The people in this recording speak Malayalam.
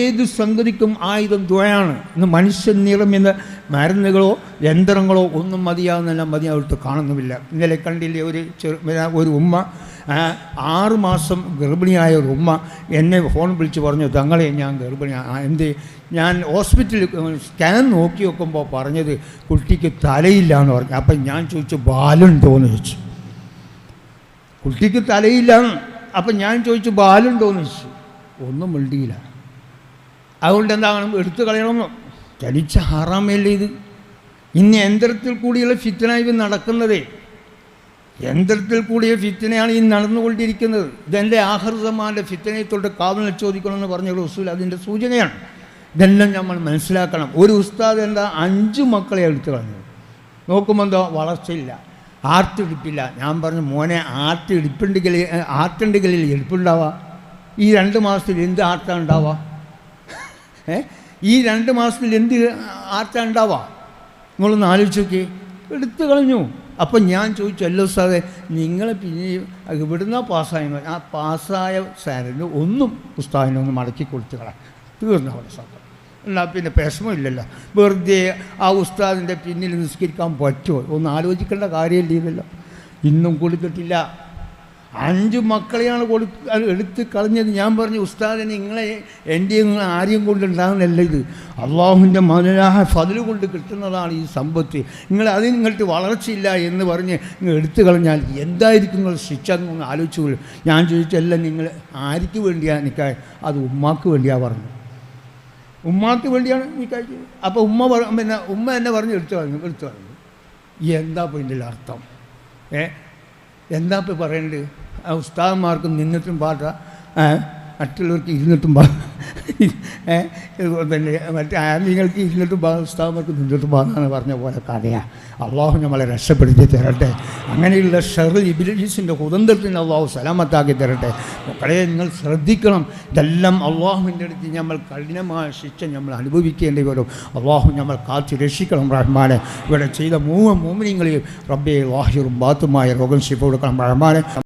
ഏത് സംഗതിക്കും ആയുധം ദുആയാണ്. ഇന്ന് മനുഷ്യൻ നിർമ്മിത മരുന്നുകളോ യന്ത്രങ്ങളോ ഒന്നും മതിയാവുന്നില്ല, മതിയാവിട്ട് കാണുന്നുമില്ല. ഇന്നലെ കണ്ടില്ലേ ഒരു ഉമ്മ 6 മാസം ഗർഭിണിയായ ഒരു ഉമ്മ എന്നെ ഫോൺ വിളിച്ച് പറഞ്ഞു, തങ്ങളെ ഞാൻ ഗർഭിണി ഞാൻ ഹോസ്പിറ്റലിൽ സ്കാൻ നോക്കി നോക്കുമ്പോൾ പറഞ്ഞത് കുട്ടിക്ക് തലയില്ല എന്ന് പറഞ്ഞു. അപ്പം ഞാൻ ചോദിച്ചു ബാലുണ്ടോയെന്ന് ചോദിച്ചു. കുട്ടിക്ക് തലയില്ലാന്ന്. അപ്പം ഞാൻ ചോദിച്ചു ബാലുണ്ടോയെന്ന് ചോദിച്ചു. ഒന്നും മിണ്ടിയില്ല. അതുകൊണ്ട് എന്താണ് എടുത്തു കളയണമെന്നോ? ചലിച്ച ഹറാമല്ലേ ഇത്. ഇന്ന് യന്ത്രത്തിൽ കൂടിയുള്ള ഫിത്ന ഇത് നടക്കുന്നതേ. യന്ത്രത്തിൽ കൂടിയ ഫിത്നയാണ് ഈ നടന്നുകൊണ്ടിരിക്കുന്നത്. ഇതെൻ്റെ ആഖിർ ഫിത്നയെ തൊട്ട് കാവൽ ചോദിക്കണമെന്ന് പറഞ്ഞ റസൂൽ അതിൻ്റെ സൂചനയാണ്. ഇതെല്ലാം നമ്മൾ മനസ്സിലാക്കണം. ഒരു ഉസ്താദ് എന്താ 5 മക്കളെ എടുത്തു കളഞ്ഞു. നോക്കുമ്പോൾ എന്തോ വളർച്ചയില്ല, ആർത്തിടിപ്പില്ല. ഞാൻ പറഞ്ഞു, മോനെ ആർത്തുണ്ടെങ്കിൽ എടുപ്പുണ്ടാവുക. ഈ 2 മാസത്തിൽ എന്ത് ആർത്താ ഉണ്ടാവുക? ഈ 2 മാസത്തിൽ എന്ത് ആർത്താ ഉണ്ടാവുക? നിങ്ങളൊന്ന് ആലോചിച്ച് നോക്കി. എടുത്തു കളഞ്ഞു. അപ്പം ഞാൻ ചോദിച്ചു, അല്ലോ ഉസ്താദേ നിങ്ങളെ പിന്നെ ഇവിടുന്ന് പാസ്സായെന്ന്. ആ പാസ്സായ സാറിന് ഒന്നും ഉസ്താദിനൊന്ന് മടക്കി കൊടുത്തു കളാം. തീർന്നു അവിടെ സാധനം. എന്നാൽ പിന്നെ വിഷമമില്ലല്ലോ. വെറുതെ ആ ഉസ്താദിൻ്റെ പിന്നിൽ നിസ്കരിക്കാൻ പറ്റുമോ? ഒന്ന് ആലോചിക്കേണ്ട കാര്യമില്ല. ഇതല്ലോ ഇന്നും കൊടുത്തിട്ടില്ല. 5 മക്കളെയാണ് എടുത്ത് കളഞ്ഞത്. ഞാൻ പറഞ്ഞു, ഉസ്താദിനെ നിങ്ങളെ എൻ്റെയും ആരെയും കൊണ്ടുണ്ടാകുന്നല്ല ഇത്. അള്ളാഹുവിൻ്റെ മൗലാന ഫദ്ല് കൊണ്ട് കിട്ടുന്നതാണ് ഈ സമ്പത്ത്. അതിന് നിങ്ങൾക്ക് വളർച്ചയില്ല എന്ന് പറഞ്ഞ് നിങ്ങൾ എടുത്തു കളഞ്ഞാൽ എന്തായിരിക്കും നിങ്ങൾ ശിക്ഷ എന്നൊന്ന് ആലോചിച്ചു. ഞാൻ ചോദിച്ചല്ല, നിങ്ങൾ ആർക്ക് വേണ്ടിയാണ് നിൽക്കാൻ? അത് ഉമ്മാക്ക് വേണ്ടിയാണ് പറഞ്ഞു. ഉമ്മാക്ക് വേണ്ടിയാണ് നിൽക്കാൻ. അപ്പോൾ ഉമ്മ എന്നെ പറഞ്ഞ് എടുത്തു കളഞ്ഞു. എന്താ ഇപ്പോൾ ഇതിൻ്റെ അർത്ഥം? എന്താ ഇപ്പോൾ പറയേണ്ടത്? ഉസ്താദന്മാർക്കും നിന്നിട്ടും പാട്ടാ, മറ്റുള്ളവർക്ക് ഇരുന്നിട്ടും പിന്നെ മറ്റേ ആലിങ്ങൾക്ക് ഇരുന്നിട്ടും ഉസ്താദന്മാർക്ക് നിന്നിട്ടും പാടാന്ന് പറഞ്ഞ പോലെ കഥയാണ്. അള്ളാഹു നമ്മളെ രക്ഷപ്പെടുത്തി തരട്ടെ. അങ്ങനെയുള്ള ഷർറിൽ ഇബ്ലീസിൻ്റെ കുതന്ത്രത്തിന് അള്ളാഹു സലാമത്താക്കി തരട്ടെ. മക്കളെ, നിങ്ങൾ ശ്രദ്ധിക്കണം. ഇതെല്ലാം അള്ളാഹുവിൻ്റെ അടുത്ത് നമ്മൾ കഠിനമായ ശിക്ഷ നമ്മൾ അനുഭവിക്കേണ്ടി വരും. അള്ളാഹു നമ്മൾ കാത്തു രക്ഷിക്കണം. റഹ്മാനെ, ഇവിടെ ചെയ്ത 3 മോമിനിങ്ങളിൽ റബ്ബേ വാഹിറും ബാത്തുമായ രോഗം ശിഫ കൊടുക്കണം. റഹ്മാനെ.